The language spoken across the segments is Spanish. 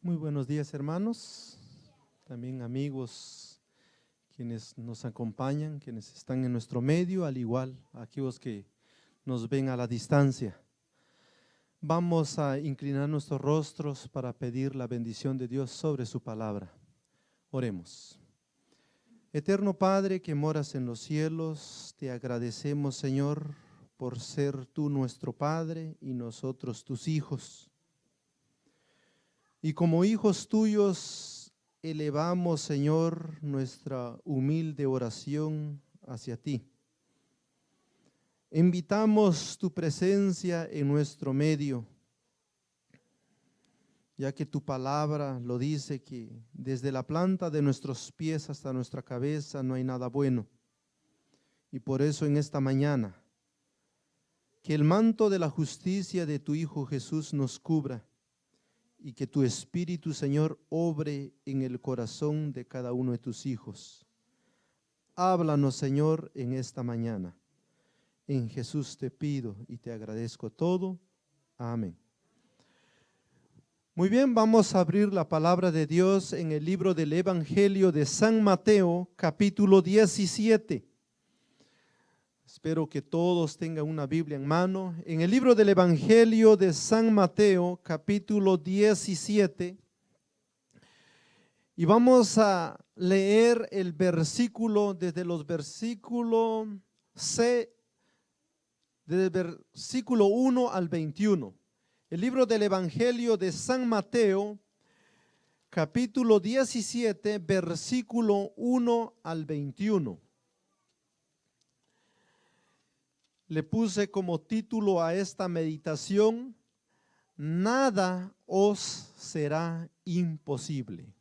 Muy buenos días, hermanos, también amigos quienes nos acompañan, quienes están en nuestro medio, al igual aquellos que nos ven a la distancia. Vamos a inclinar nuestros rostros para pedir la bendición de Dios sobre su palabra. Oremos. Eterno Padre que moras en los cielos, te agradecemos, Señor, por ser tú nuestro Padre y nosotros tus hijos. Y como hijos tuyos elevamos, Señor, nuestra humilde oración hacia ti. Invitamos tu presencia en nuestro medio, ya que tu palabra lo dice que desde la planta de nuestros pies hasta nuestra cabeza no hay nada bueno. Y por eso en esta mañana, que el manto de la justicia de tu Hijo Jesús nos cubra y que tu Espíritu, Señor, obre en el corazón de cada uno de tus hijos. Háblanos, Señor, en esta mañana. En Jesús te pido y te agradezco todo. Amén. Muy bien, vamos a abrir la palabra de Dios en el libro del Evangelio de San Mateo, capítulo 17. Espero que todos tengan una Biblia en mano. En el libro del Evangelio de San Mateo, capítulo 17, y vamos a leer el versículo desde los versículos desde el versículo 1 al 21. El libro del Evangelio de San Mateo, capítulo 17, versículo 1 al 21. Le puse como título a esta meditación: nada os será imposible.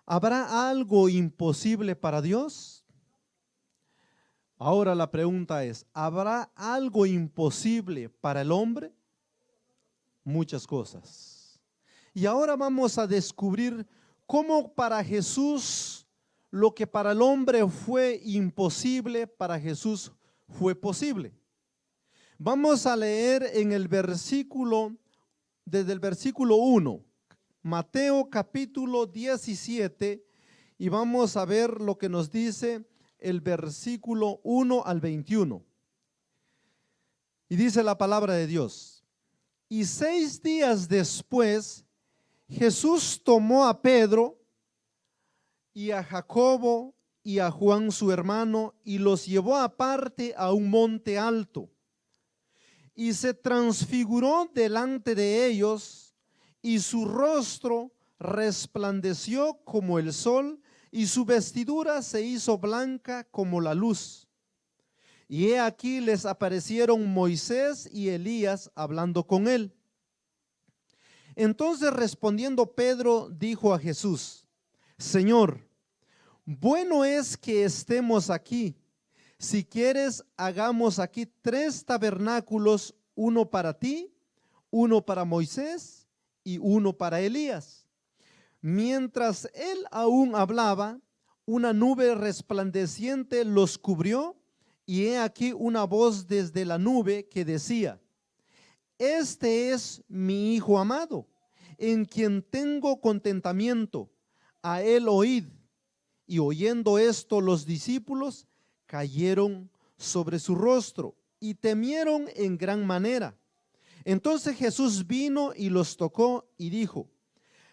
¿Habrá algo imposible para Dios? Ahora la pregunta es, ¿habrá algo imposible para el hombre? Muchas cosas. Y ahora vamos a descubrir cómo para Jesús lo que para el hombre fue imposible, para Jesús fue posible. Vamos a leer en el versículo, desde el versículo 1, Mateo capítulo 17, y vamos a ver lo que nos dice el versículo 1 al 21. Y dice la palabra de Dios: y 6 días después, Jesús tomó a Pedro y a Jacobo y a Juan su hermano, y los llevó aparte a un monte alto, y se transfiguró delante de ellos, y su rostro resplandeció como el sol, y su vestidura se hizo blanca como la luz. Y he aquí les aparecieron Moisés y Elías hablando con él. Entonces respondiendo Pedro dijo a Jesús: Señor, bueno es que estemos aquí. Si quieres, hagamos aquí 3 tabernáculos, uno para ti, uno para Moisés y uno para Elías. Mientras él aún hablaba, una nube resplandeciente los cubrió, y he aquí una voz desde la nube que decía: este es mi Hijo amado, en quien tengo contentamiento, a él oíd. Y oyendo esto, los discípulos cayeron sobre su rostro y temieron en gran manera. Entonces Jesús vino y los tocó y dijo: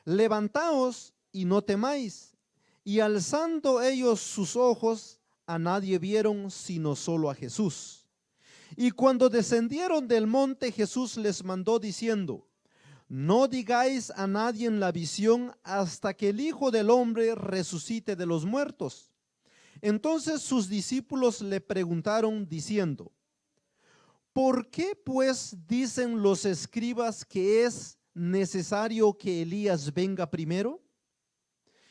levantaos y no temáis. Y alzando ellos sus ojos, a nadie vieron sino solo a Jesús. Y cuando descendieron del monte, Jesús les mandó diciendo: no digáis a nadie en la visión hasta que el Hijo del Hombre resucite de los muertos. Entonces sus discípulos le preguntaron diciendo: ¿por qué pues dicen los escribas que es necesario que Elías venga primero?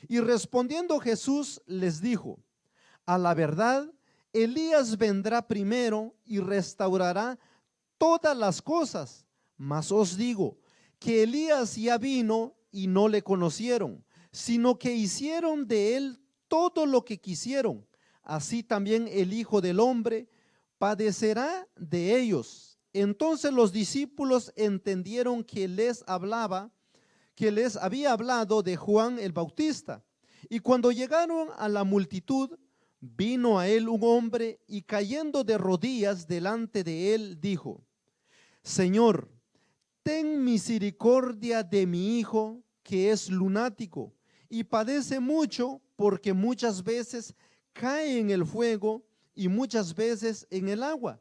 Y respondiendo Jesús les dijo: a la verdad, Elías vendrá primero y restaurará todas las cosas. Mas os digo que Elías ya vino y no le conocieron, sino que hicieron de él todo lo que quisieron. Así también el Hijo del Hombre padecerá de ellos. Entonces los discípulos entendieron que les hablaba que les había hablado de Juan el Bautista. Y cuando llegaron a la multitud, vino a él un hombre y cayendo de rodillas delante de él, dijo: Señor, ten misericordia de mi hijo, que es lunático y padece mucho, porque muchas veces cae en el fuego y muchas veces en el agua.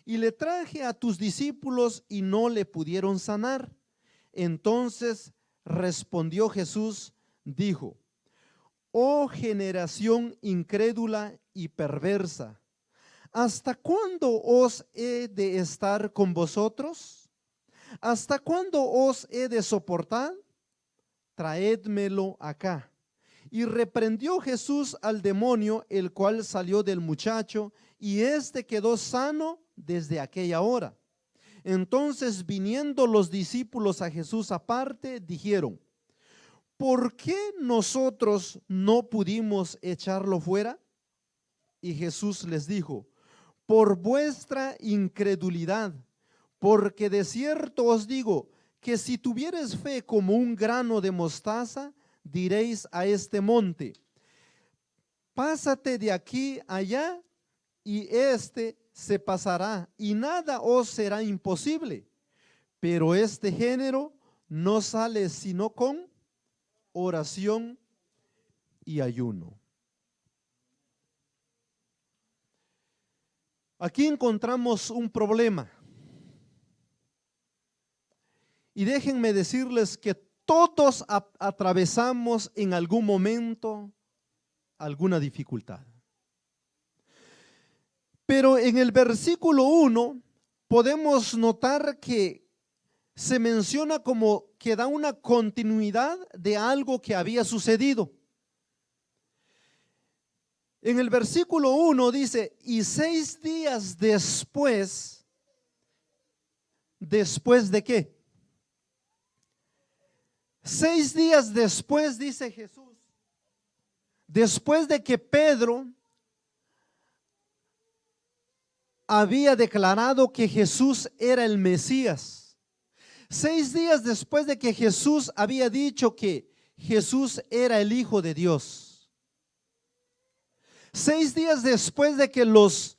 Y le traje a tus discípulos y no le pudieron sanar. Entonces respondió Jesús, dijo: Oh generación incrédula y perversa, ¿hasta cuándo os he de estar con vosotros? ¿Hasta cuándo os he de soportar? Traédmelo acá. Y reprendió Jesús al demonio, el cual salió del muchacho, y éste quedó sano desde aquella hora. Entonces, viniendo los discípulos a Jesús aparte, dijeron: ¿por qué nosotros no pudimos echarlo fuera? Y Jesús les dijo: por vuestra incredulidad, porque de cierto os digo que si tuviereis fe como un grano de mostaza, diréis a este monte: pásate de aquí allá, y éste se pasará, y nada os será imposible. Pero este género no sale sino con oración y ayuno. Aquí encontramos un problema. Y déjenme decirles que todos atravesamos en algún momento alguna dificultad. Pero en el versículo 1 podemos notar que se menciona como que da una continuidad de algo que había sucedido. En el versículo 1 dice: y 6 días después, ¿después de qué? 6 días después, dice Jesús, después de que Pedro había declarado que Jesús era el Mesías. 6 días después de que Jesús había dicho que Jesús era el Hijo de Dios. 6 días después de que los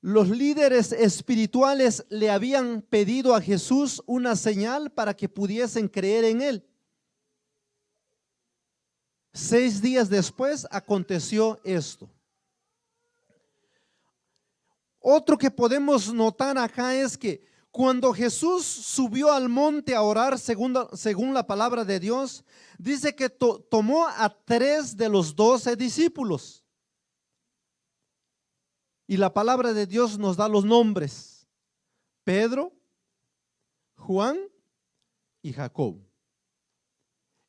líderes espirituales le habían pedido a Jesús una señal para que pudiesen creer en él. 6 días después aconteció esto. Otro que podemos notar acá es que cuando Jesús subió al monte a orar según la palabra de Dios, dice que tomó a 3 de los 12 discípulos. Y la palabra de Dios nos da los nombres: Pedro, Juan y Jacob.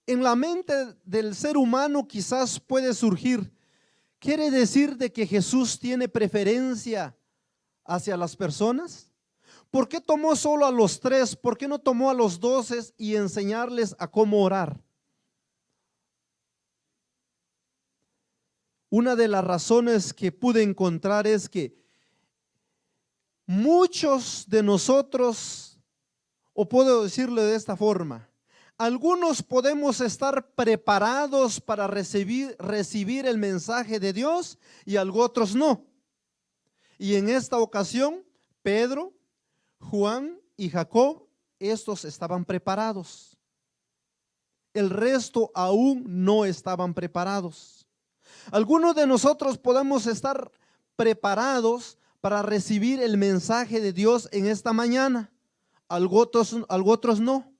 En la mente del ser humano quizás puede surgir: ¿quiere decir de que Jesús tiene preferencia hacia las personas? ¿Por qué tomó solo a los 3? ¿Por qué no tomó a los 12 y enseñarles a cómo orar? Una de las razones que pude encontrar es que muchos de nosotros, o puedo decirlo de esta forma, algunos podemos estar preparados para recibir el mensaje de Dios y otros no. Y en esta ocasión, Pedro, Juan y Jacob, estos estaban preparados. El resto aún no estaban preparados. Algunos de nosotros podemos estar preparados para recibir el mensaje de Dios en esta mañana, algo otros no.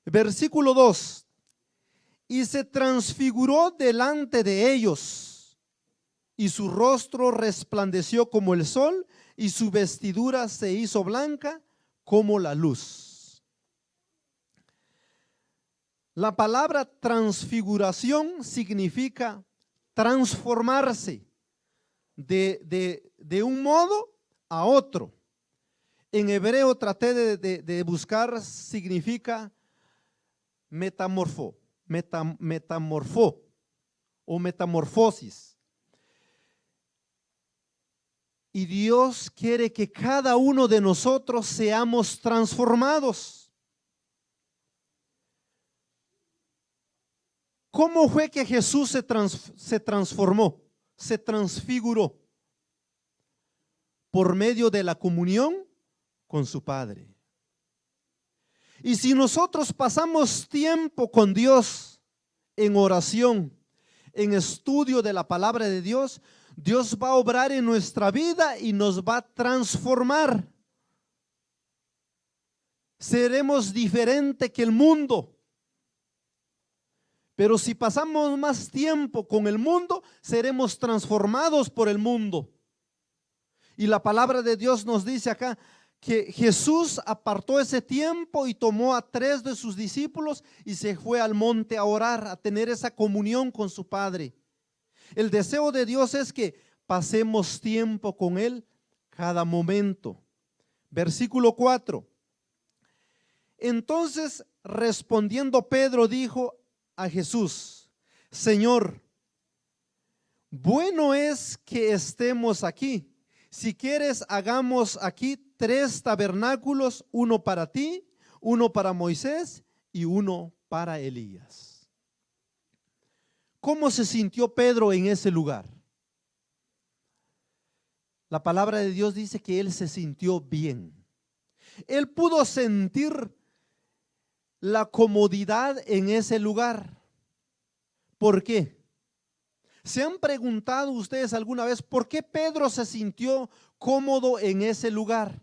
Versículo 2: y se transfiguró delante de ellos, y su rostro resplandeció como el sol, y su vestidura se hizo blanca como la luz. La palabra transfiguración significa transformarse de un modo a otro. En hebreo traté de buscar, significa metamorfo o metamorfosis. Y Dios quiere que cada uno de nosotros seamos transformados. ¿Cómo fue que Jesús se transformó, se transfiguró? Por medio de la comunión con su Padre. Y si nosotros pasamos tiempo con Dios en oración, en estudio de la palabra de Dios, Dios va a obrar en nuestra vida y nos va a transformar. Seremos diferente que el mundo. Pero si pasamos más tiempo con el mundo, seremos transformados por el mundo. Y la palabra de Dios nos dice acá que Jesús apartó ese tiempo y tomó a 3 de sus discípulos y se fue al monte a orar, a tener esa comunión con su Padre. El deseo de Dios es que pasemos tiempo con Él cada momento. Versículo 4. Entonces, respondiendo Pedro, dijo a Jesús: Señor, bueno es que estemos aquí. Si quieres, hagamos aquí 3 tabernáculos, uno para ti, uno para Moisés y uno para Elías. ¿Cómo se sintió Pedro en ese lugar? La palabra de Dios dice que él se sintió bien. Él pudo sentir la comodidad en ese lugar. ¿Por qué? ¿Se han preguntado ustedes alguna vez por qué Pedro se sintió cómodo en ese lugar?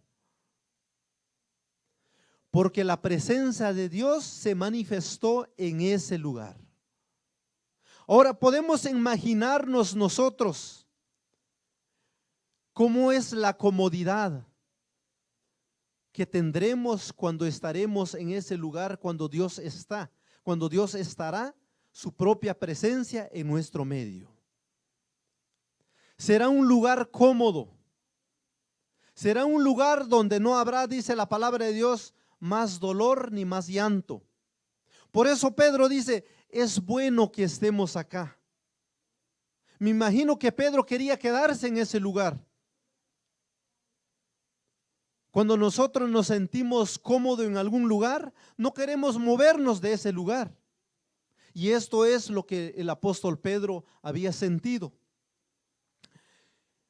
Porque la presencia de Dios se manifestó en ese lugar. Ahora podemos imaginarnos nosotros cómo es la comodidad que tendremos cuando estaremos en ese lugar, cuando Dios estará su propia presencia en nuestro medio. Será un lugar cómodo. Será un lugar donde no habrá, dice la palabra de Dios, más dolor ni más llanto. Por eso Pedro dice: es bueno que estemos acá. Me imagino que Pedro quería quedarse en ese lugar. Cuando nosotros nos sentimos cómodos en algún lugar, no queremos movernos de ese lugar. Y esto es lo que el apóstol Pedro había sentido.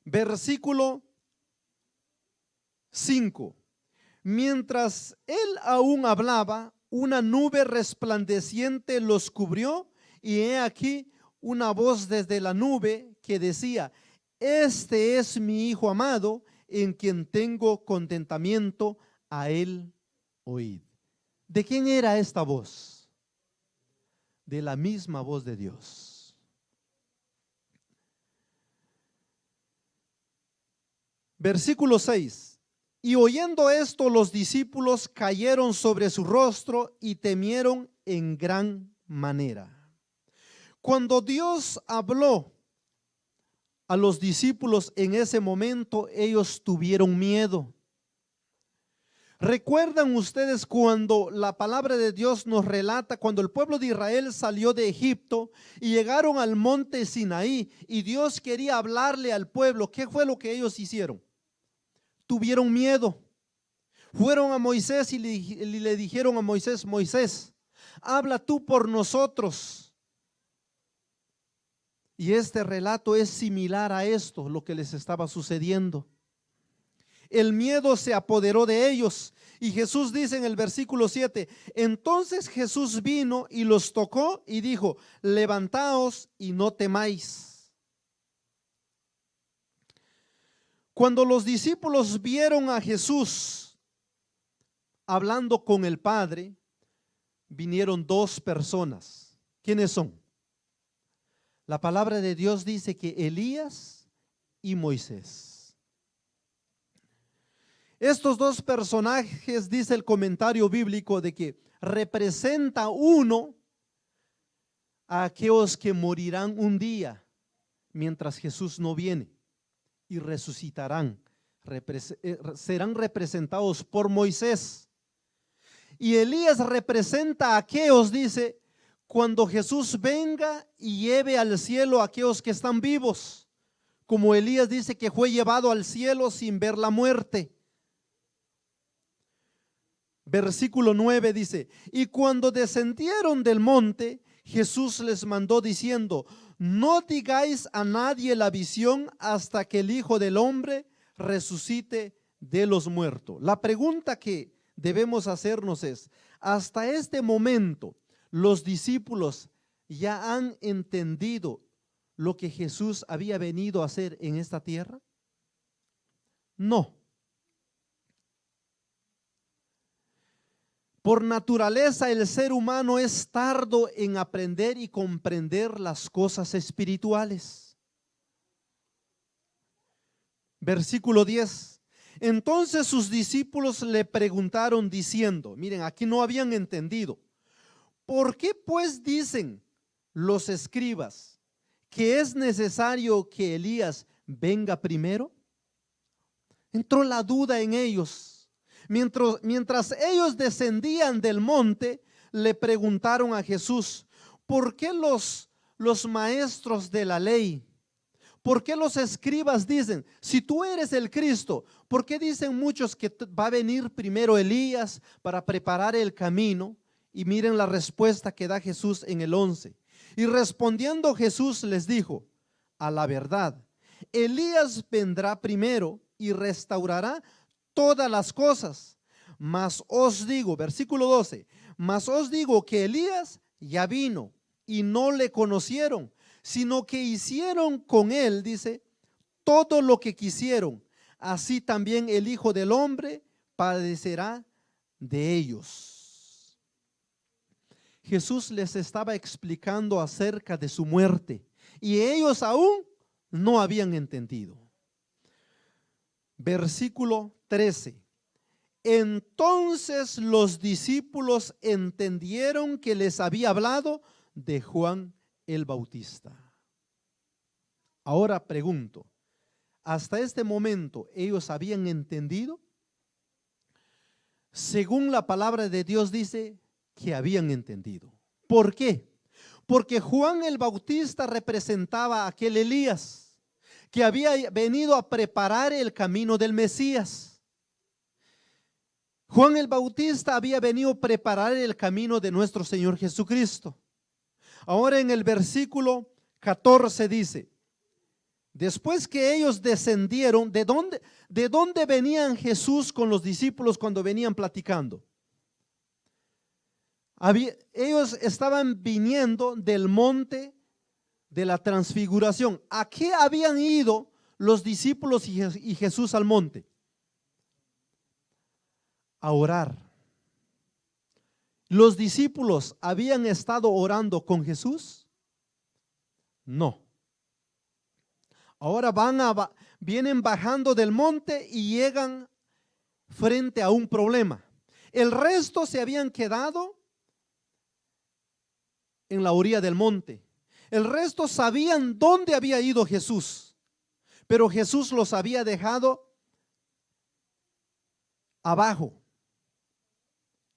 Versículo 5. Mientras él aún hablaba, una nube resplandeciente los cubrió, y he aquí una voz desde la nube que decía: este es mi Hijo amado, en quien tengo contentamiento, a él oíd. ¿De quién era esta voz? De la misma voz de Dios. Versículo 6. Y oyendo esto, los discípulos cayeron sobre su rostro y temieron en gran manera. Cuando Dios habló a los discípulos en ese momento, ellos tuvieron miedo. ¿Recuerdan ustedes cuando la palabra de Dios nos relata cuando el pueblo de Israel salió de Egipto y llegaron al monte Sinaí y Dios quería hablarle al pueblo? ¿Qué fue lo que ellos hicieron? Tuvieron miedo. Fueron a Moisés y le dijeron a Moisés: Moisés, habla tú por nosotros. Y este relato es similar a esto, lo que les estaba sucediendo. El miedo se apoderó de ellos. Y Jesús dice en el versículo 7: entonces Jesús vino y los tocó y dijo: levantaos y no temáis. Cuando los discípulos vieron a Jesús hablando con el Padre, vinieron 2 personas. ¿Quiénes son? La palabra de Dios dice que Elías y Moisés. Estos 2 personajes, dice el comentario bíblico, de que representa uno a aquellos que morirán un día mientras Jesús no viene y resucitarán. Serán representados por Moisés. Y Elías representa a aquellos, dice, cuando Jesús venga y lleve al cielo a aquellos que están vivos, como Elías dice que fue llevado al cielo sin ver la muerte. Versículo 9 dice: y cuando descendieron del monte, Jesús les mandó diciendo: no digáis a nadie la visión hasta que el Hijo del Hombre resucite de los muertos. La pregunta que debemos hacernos es: ¿hasta este momento los discípulos ya han entendido lo que Jesús había venido a hacer en esta tierra? No. Por naturaleza el ser humano es tardo en aprender y comprender las cosas espirituales. Versículo 10. Entonces sus discípulos le preguntaron diciendo, miren, aquí no habían entendido: ¿por qué pues dicen los escribas que es necesario que Elías venga primero? Entró la duda en ellos. Mientras ellos descendían del monte, le preguntaron a Jesús: ¿por qué los maestros de la ley, por qué los escribas dicen, si tú eres el Cristo, por qué dicen muchos que va a venir primero Elías para preparar el camino? Y miren la respuesta que da Jesús en el 11. Y respondiendo Jesús les dijo: a la verdad, Elías vendrá primero y restaurará todas las cosas. Mas os digo, versículo 12, mas os digo que Elías ya vino y no le conocieron, sino que hicieron con él, dice, todo lo que quisieron. Así también el Hijo del Hombre padecerá de ellos. Jesús les estaba explicando acerca de su muerte y ellos aún no habían entendido. Versículo 13. Entonces los discípulos entendieron que les había hablado de Juan el Bautista. Ahora pregunto, ¿hasta este momento ellos habían entendido? Según la palabra de Dios dice que habían entendido. ¿Por qué? Porque Juan el Bautista representaba a aquel Elías que había venido a preparar el camino del Mesías. Juan el Bautista había venido a preparar el camino de nuestro Señor Jesucristo. Ahora en el versículo 14 dice: después que ellos descendieron, ¿de dónde venían Jesús con los discípulos cuando venían platicando? Ellos estaban viniendo del monte de la transfiguración. ¿A qué habían ido los discípulos y Jesús al monte? A orar. ¿Los discípulos habían estado orando con Jesús? No. Ahora vienen bajando del monte y llegan frente a un problema. El resto se habían quedado en la orilla del monte. El resto sabían dónde había ido Jesús, pero Jesús los había dejado abajo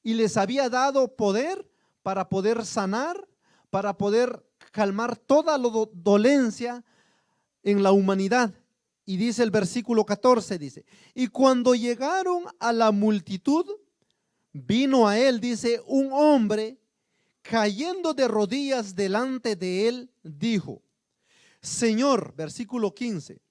y les había dado poder para poder sanar, para poder calmar toda la dolencia en la humanidad. Y dice el versículo 14, dice: y cuando llegaron a la multitud, vino a él, dice, un hombre, cayendo de rodillas delante de él, dijo: Señor, versículo 15,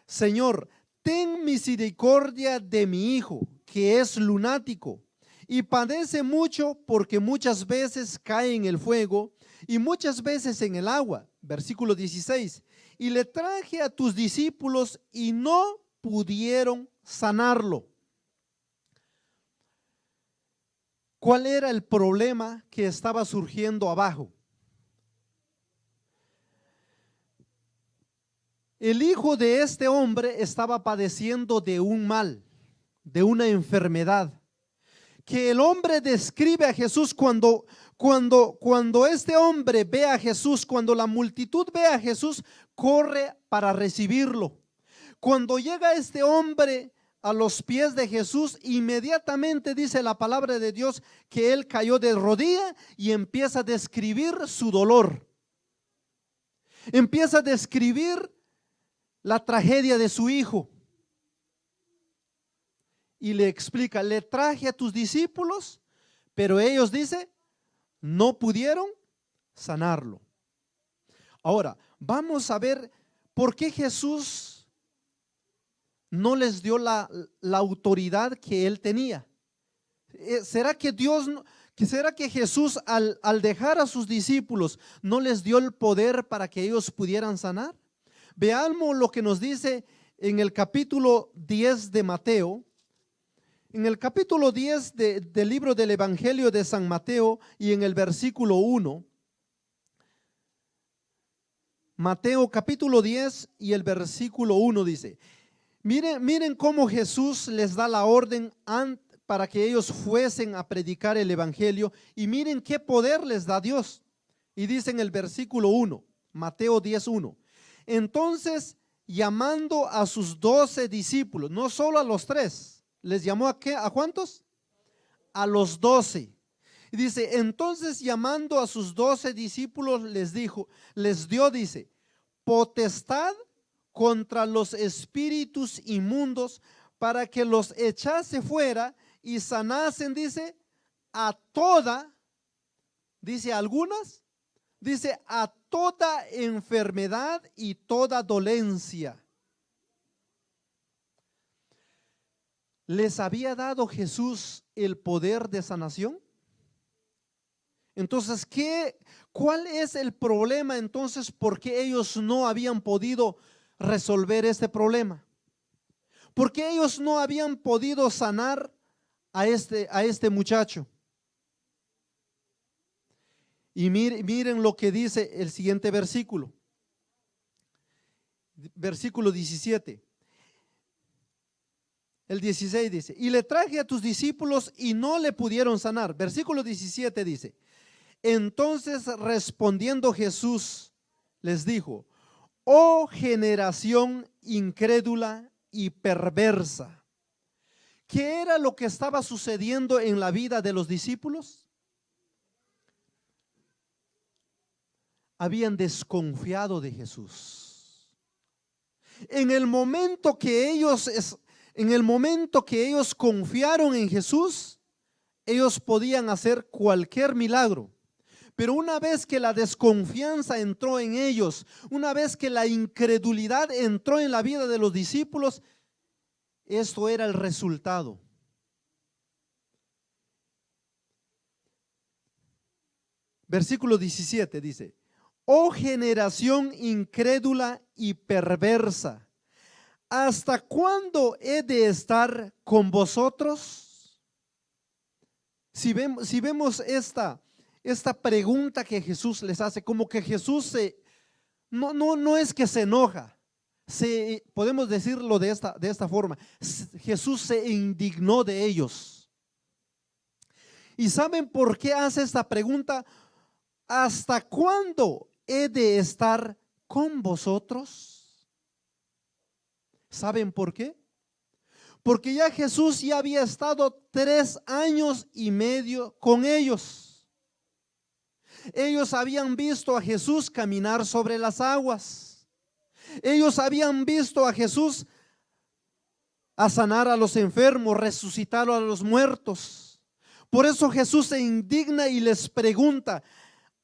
Señor, ten misericordia de mi hijo, que es lunático y padece mucho, porque muchas veces cae en el fuego y muchas veces en el agua. Versículo 16, y le traje a tus discípulos y no pudieron sanarlo. ¿Cuál era el problema que estaba surgiendo abajo? El hijo de este hombre estaba padeciendo de un mal, de una enfermedad, que el hombre describe a Jesús cuando este hombre ve a Jesús, cuando la multitud ve a Jesús, corre para recibirlo. Cuando llega este hombre a los pies de Jesús, inmediatamente dice la palabra de Dios que él cayó de rodilla y empieza a describir su dolor. Empieza a describir la tragedia de su hijo. Y le explica: le traje a tus discípulos, pero ellos, dice, no pudieron sanarlo. Ahora, vamos a ver por qué Jesús no les dio la autoridad que él tenía. ¿Será que será que Jesús al dejar a sus discípulos no les dio el poder para que ellos pudieran sanar? Veamos lo que nos dice en el capítulo 10 de Mateo. En el capítulo 10 del libro del Evangelio de San Mateo y en el versículo 1. Mateo capítulo 10 y el versículo 1 dice: miren cómo Jesús les da la orden para que ellos fuesen a predicar el evangelio, y miren qué poder les da Dios. Y dice en el versículo 1, Mateo 10:1: entonces, llamando a sus 12 discípulos, no solo a los 3, ¿les llamó a qué? ¿A cuántos? A los 12. Y dice, entonces llamando a sus 12 discípulos les dio, dice, potestad contra los espíritus inmundos para que los echase fuera y sanasen, dice, a toda, dice algunas, dice a toda enfermedad y toda dolencia. ¿Les había dado Jesús el poder de sanación? Entonces, ¿cuál es el problema entonces? ¿Por qué ellos no habían podido resolver este problema? ¿Por qué ellos no habían podido sanar a este muchacho? Y miren lo que dice el siguiente versículo. Versículo 17. El 16 dice, y le traje a tus discípulos y no le pudieron sanar. Versículo 17 dice, entonces respondiendo Jesús les dijo, oh generación incrédula y perversa. ¿Qué era lo que estaba sucediendo en la vida de los discípulos? Habían desconfiado de Jesús. En el momento que ellos confiaron en Jesús, ellos podían hacer cualquier milagro. Pero una vez que la desconfianza entró en ellos, una vez que la incredulidad entró en la vida de los discípulos, esto era el resultado. Versículo 17 dice, oh generación incrédula y perversa, ¿hasta cuándo he de estar con vosotros? Si vemos esta pregunta que Jesús les hace, como que Jesús no es que se enoja, podemos decirlo de esta forma, Jesús se indignó de ellos. ¿Y saben por qué hace esta pregunta? ¿Hasta cuándo he de estar con vosotros? ¿Saben por qué? Porque ya Jesús ya había estado 3 años y medio con ellos. Ellos habían visto a Jesús caminar sobre las aguas. Ellos habían visto a Jesús a sanar a los enfermos, resucitar a los muertos. Por eso Jesús se indigna y les pregunta,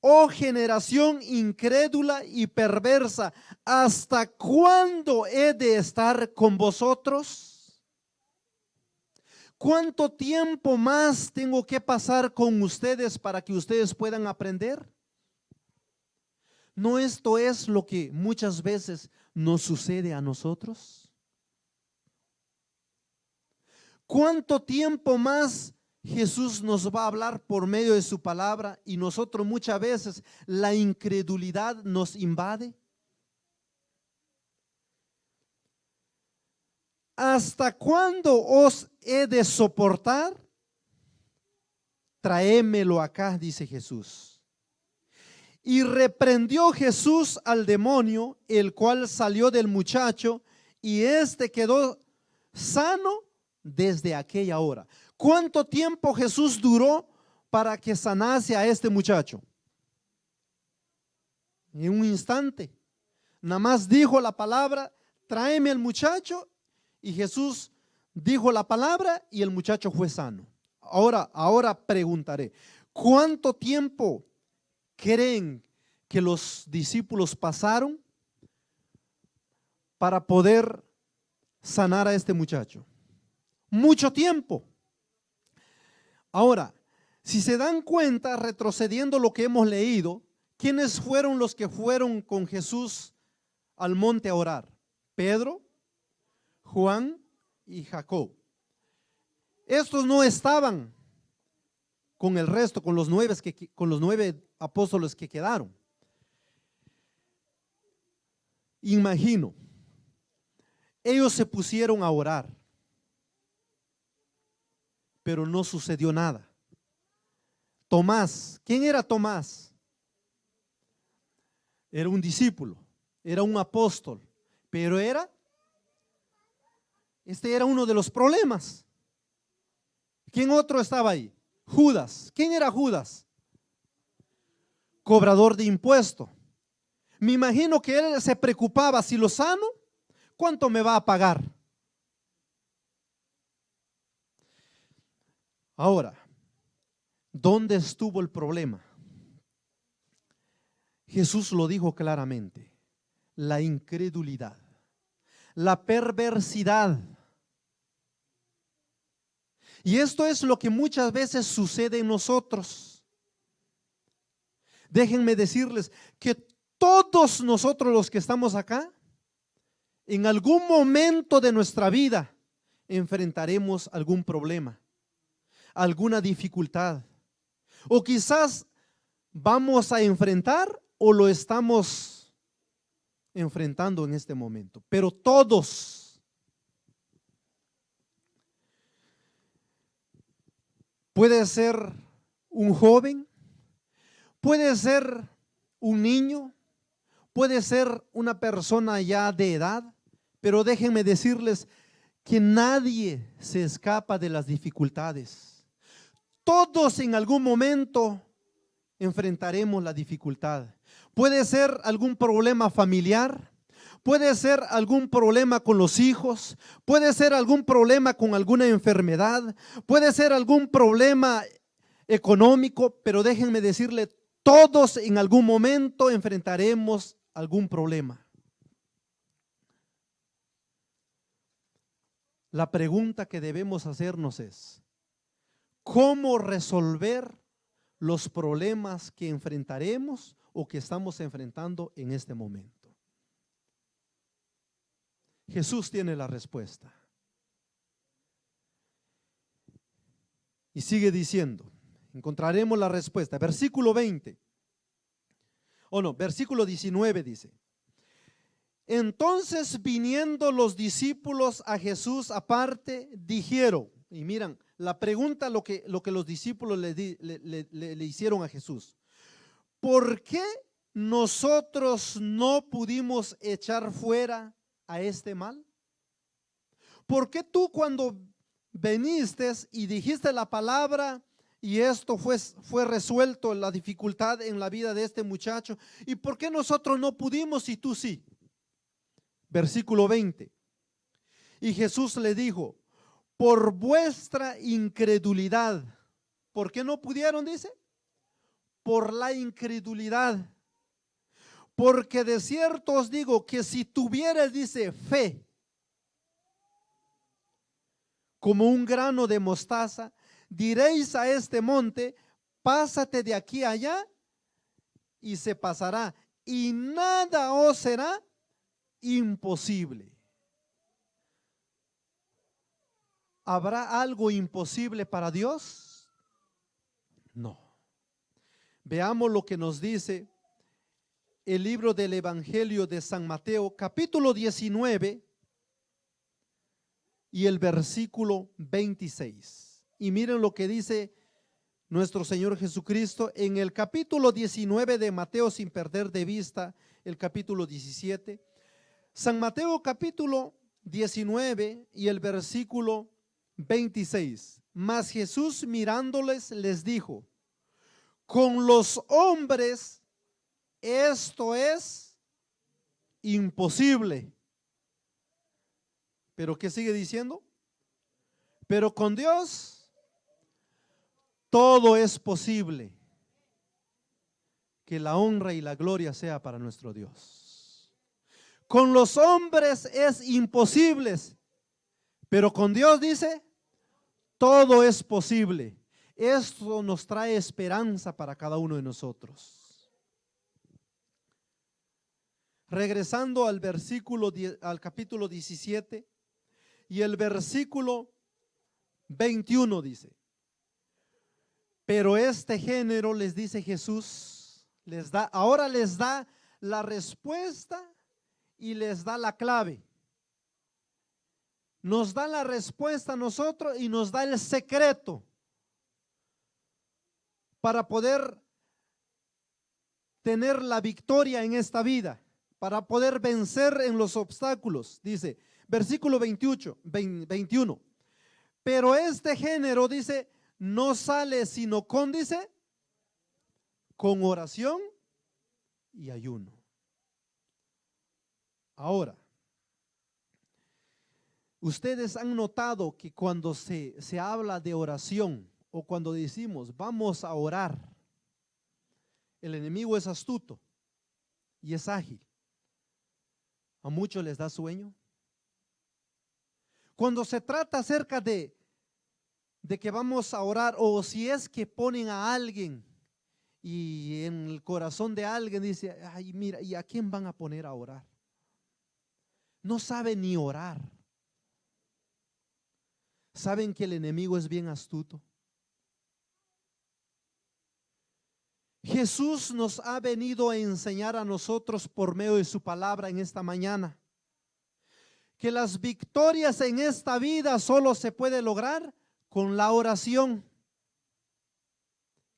oh generación incrédula y perversa, ¿hasta cuándo he de estar con vosotros? ¿Cuánto tiempo más tengo que pasar con ustedes para que ustedes puedan aprender? ¿No esto es lo que muchas veces nos sucede a nosotros? ¿Cuánto tiempo más Jesús nos va a hablar por medio de su palabra y nosotros muchas veces la incredulidad nos invade? ¿Hasta cuándo os he de soportar? Traémelo acá, dice Jesús. Y reprendió Jesús al demonio, el cual salió del muchacho, y éste quedó sano desde aquella hora. ¿Cuánto tiempo Jesús duró para que sanase a este muchacho? En un instante. Nada más dijo la palabra, tráeme al muchacho, y Jesús dijo la palabra y el muchacho fue sano. Ahora preguntaré, ¿cuánto tiempo creen que los discípulos pasaron para poder sanar a este muchacho? Mucho tiempo. Ahora, si se dan cuenta, retrocediendo lo que hemos leído, ¿quiénes fueron los que fueron con Jesús al monte a orar? Pedro, Juan y Jacob. Estos no estaban con el resto, con los 9 apóstoles que quedaron. Imagino, ellos se pusieron a orar, pero no sucedió nada. Tomás, ¿quién era Tomás? Era un discípulo, era un apóstol, pero este era uno de los problemas. ¿Quién otro estaba ahí? Judas. ¿Quién era Judas? Cobrador de impuestos. Me imagino que él se preocupaba: si lo sano, ¿cuánto me va a pagar? Ahora, ¿dónde estuvo el problema? Jesús lo dijo claramente: la incredulidad, la perversidad. Y esto es lo que muchas veces sucede en nosotros. Déjenme decirles que todos nosotros los que estamos acá, en algún momento de nuestra vida enfrentaremos algún problema, alguna dificultad, o quizás vamos a enfrentar o lo estamos enfrentando en este momento, pero todos. Puede ser un joven, puede ser un niño, puede ser una persona ya de edad, pero déjenme decirles que nadie se escapa de las dificultades. Todos en algún momento enfrentaremos la dificultad. Puede ser algún problema familiar, puede ser algún problema con los hijos, puede ser algún problema con alguna enfermedad, puede ser algún problema económico, pero déjenme decirle, todos en algún momento enfrentaremos algún problema. La pregunta que debemos hacernos es: ¿cómo resolver los problemas que enfrentaremos o que estamos enfrentando en este momento? Jesús tiene la respuesta. Y sigue diciendo, encontraremos la respuesta. Versículo 20. Versículo 19 dice: entonces viniendo los discípulos a Jesús aparte, dijeron, y miran, la pregunta lo que los discípulos le hicieron a Jesús: ¿por qué nosotros no pudimos echar fuera a este mal? ¿Por qué tú cuando viniste y dijiste la palabra y esto fue resuelto, la dificultad en la vida de este muchacho, y por qué nosotros no pudimos y tú sí? Versículo 20. Y Jesús le dijo: por vuestra incredulidad. ¿Por qué no pudieron? Dice, por la incredulidad. Porque de cierto os digo que si tuvierais, dice, fe como un grano de mostaza, diréis a este monte: pásate de aquí a allá, y se pasará, y nada os será imposible. ¿Habrá algo imposible para Dios? No. Veamos lo que nos dice el libro del Evangelio de San Mateo, capítulo 19 y el versículo 26. Y miren lo que dice nuestro Señor Jesucristo en el capítulo 19 de Mateo, sin perder de vista el capítulo 17. San Mateo capítulo 19 y el versículo 26. Mas Jesús mirándoles les dijo: con los hombres esto es imposible. ¿Pero qué sigue diciendo? Pero con Dios todo es posible. que la honra y la gloria sea para nuestro Dios. Con los hombres es imposible, pero con Dios dice, todo es posible. Esto nos trae esperanza para cada uno de nosotros. Regresando al al capítulo 17 y el versículo 21 dice: pero este género, les dice Jesús, ahora les da la respuesta y les da la clave. Nos da la respuesta a nosotros y nos da el secreto para poder tener la victoria en esta vida, para poder vencer en los obstáculos. Dice, versículo 21, pero este género, dice, no sale sino con, dice, con oración y ayuno. Ahora, ustedes han notado que cuando se habla de oración o cuando decimos vamos a orar, el enemigo es astuto y es ágil. A muchos les da sueño. Cuando se trata acerca de que vamos a orar, o si es que ponen a alguien y en el corazón de alguien dice, ay, mira, ¿y a quién van a poner a orar? No sabe ni orar. ¿Saben que el enemigo es bien astuto? Jesús nos ha venido a enseñar a nosotros por medio de su palabra en esta mañana que las victorias en esta vida solo se puede lograr con la oración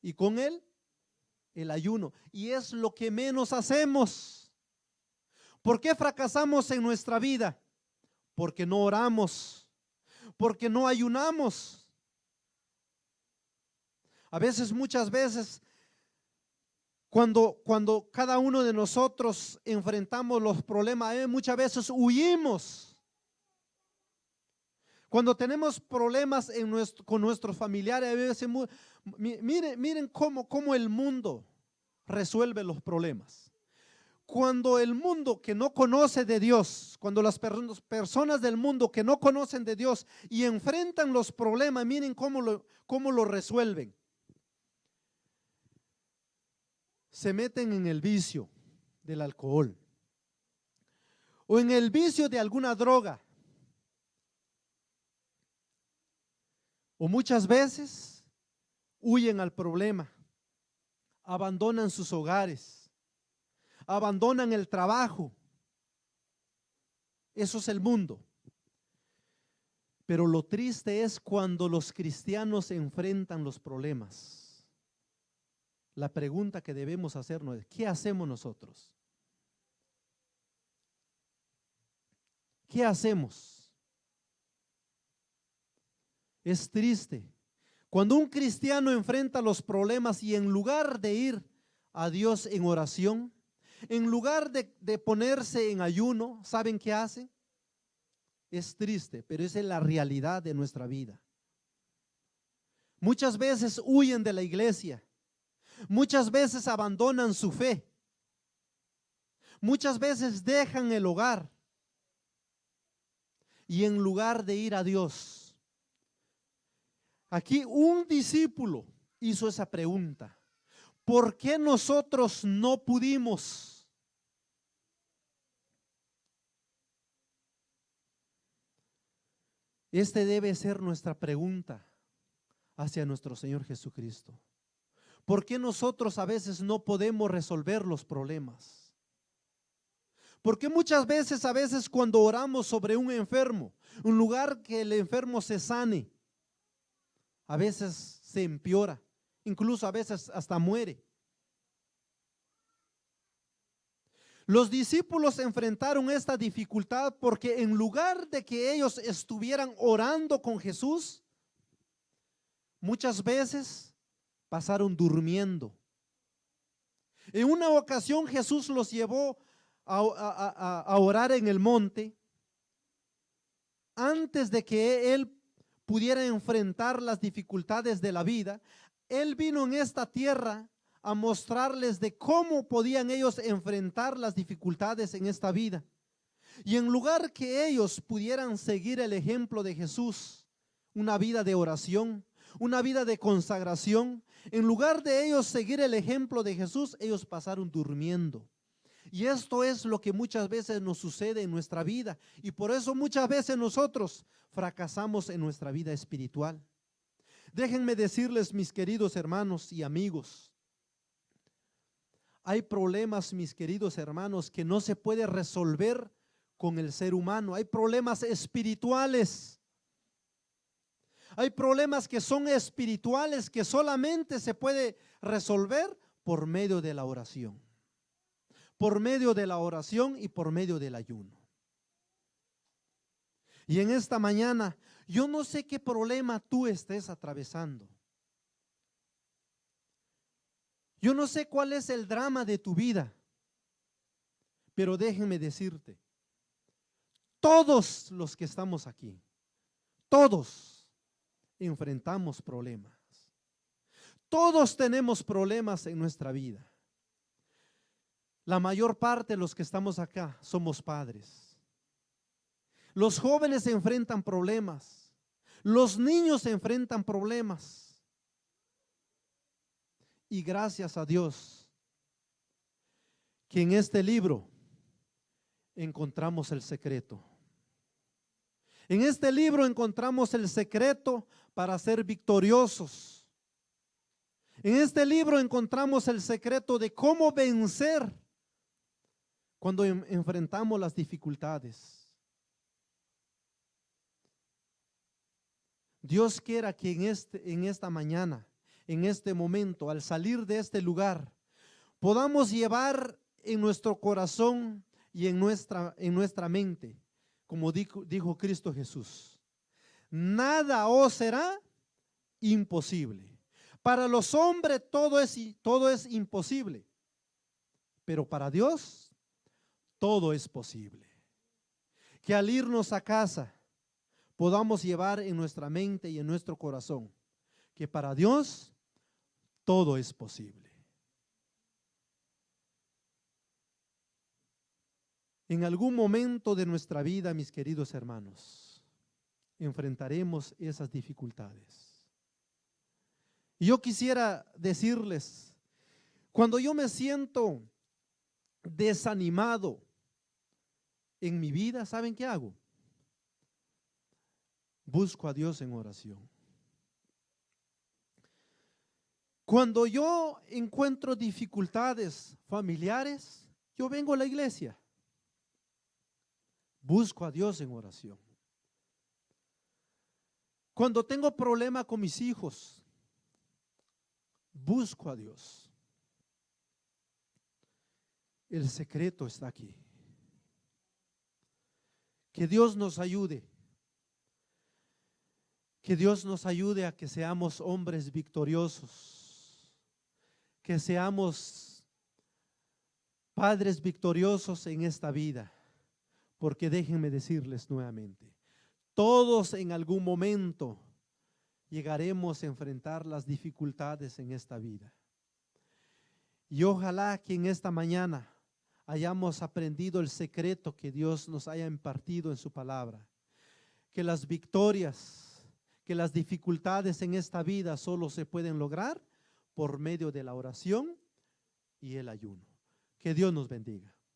y con el ayuno. Y es lo que menos hacemos. ¿Por qué fracasamos en nuestra vida? Porque no oramos, porque no ayunamos. A veces, muchas veces, cuando cada uno de nosotros enfrentamos los problemas, muchas veces huimos. Cuando tenemos problemas con nuestros familiares, a veces, miren cómo el mundo resuelve los problemas. Cuando el mundo que no conoce de Dios, cuando las personas del mundo que no conocen de Dios y enfrentan los problemas, miren cómo lo resuelven. Se meten en el vicio del alcohol o en el vicio de alguna droga. O muchas veces huyen al problema, abandonan sus hogares, abandonan el trabajo. Eso es el mundo. Pero lo triste es cuando los cristianos enfrentan los problemas. La pregunta que debemos hacernos es, ¿qué hacemos nosotros? ¿Qué hacemos? Es triste cuando un cristiano enfrenta los problemas y en lugar de ir a Dios en oración, en lugar de ponerse en ayuno, ¿saben qué hace? Es triste, pero esa es la realidad de nuestra vida. Muchas veces huyen de la iglesia, muchas veces abandonan su fe, muchas veces dejan el hogar y en lugar de ir a Dios. Aquí un discípulo hizo esa pregunta: ¿por qué nosotros no pudimos? Este debe ser nuestra pregunta hacia nuestro Señor Jesucristo. ¿Por qué nosotros a veces no podemos resolver los problemas? Porque muchas veces, cuando oramos sobre un enfermo, en lugar que el enfermo se sane, a veces se empeora, incluso a veces hasta muere. Los discípulos enfrentaron esta dificultad porque en lugar de que ellos estuvieran orando con Jesús, muchas veces pasaron durmiendo. En una ocasión Jesús los llevó a orar en el monte. Antes de que Él pudiera enfrentar las dificultades de la vida, Él vino en esta tierra a mostrarles de cómo podían ellos enfrentar las dificultades en esta vida. Y en lugar que ellos pudieran seguir el ejemplo de Jesús, una vida de oración, una vida de consagración, en lugar de ellos seguir el ejemplo de Jesús, ellos pasaron durmiendo. Y esto es lo que muchas veces nos sucede en nuestra vida, y por eso muchas veces nosotros fracasamos en nuestra vida espiritual. Déjenme decirles, mis queridos hermanos y amigos, hay problemas, mis queridos hermanos, que no se puede resolver con el ser humano. Hay problemas espirituales. Hay problemas que son espirituales, que solamente se puede resolver por medio de la oración. Por medio de la oración y por medio del ayuno. Y en esta mañana, yo no sé qué problema tú estés atravesando. Yo no sé cuál es el drama de tu vida, pero déjenme decirte, todos los que estamos aquí, todos enfrentamos problemas. Todos tenemos problemas en nuestra vida. La mayor parte de los que estamos acá somos padres. Los jóvenes enfrentan problemas. Los niños enfrentan problemas. Y gracias a Dios que en este libro encontramos el secreto. En este libro encontramos el secreto para ser victoriosos. En este libro encontramos el secreto de cómo vencer cuando enfrentamos las dificultades. Dios quiera que en esta mañana, en este momento, al salir de este lugar, podamos llevar en nuestro corazón y en nuestra mente, como dijo Cristo Jesús, nada os será imposible. Para los hombres todo es imposible, pero para Dios todo es posible. Que al irnos a casa podamos llevar en nuestra mente y en nuestro corazón que para Dios todo es posible. En algún momento de nuestra vida, mis queridos hermanos, enfrentaremos esas dificultades. Y yo quisiera decirles, cuando yo me siento desanimado en mi vida, ¿saben qué hago? Busco a Dios en oración. Cuando yo encuentro dificultades familiares, yo vengo a la iglesia. Busco a Dios en oración. Cuando tengo problema con mis hijos, busco a Dios. El secreto está aquí. Que Dios nos ayude. Que Dios nos ayude a que seamos hombres victoriosos. Que seamos padres victoriosos en esta vida. Porque déjenme decirles nuevamente, todos en algún momento llegaremos a enfrentar las dificultades en esta vida. Y ojalá que en esta mañana hayamos aprendido el secreto que Dios nos haya impartido en su palabra. Que las victorias, que las dificultades en esta vida solo se pueden lograr por medio de la oración y el ayuno. Que Dios nos bendiga.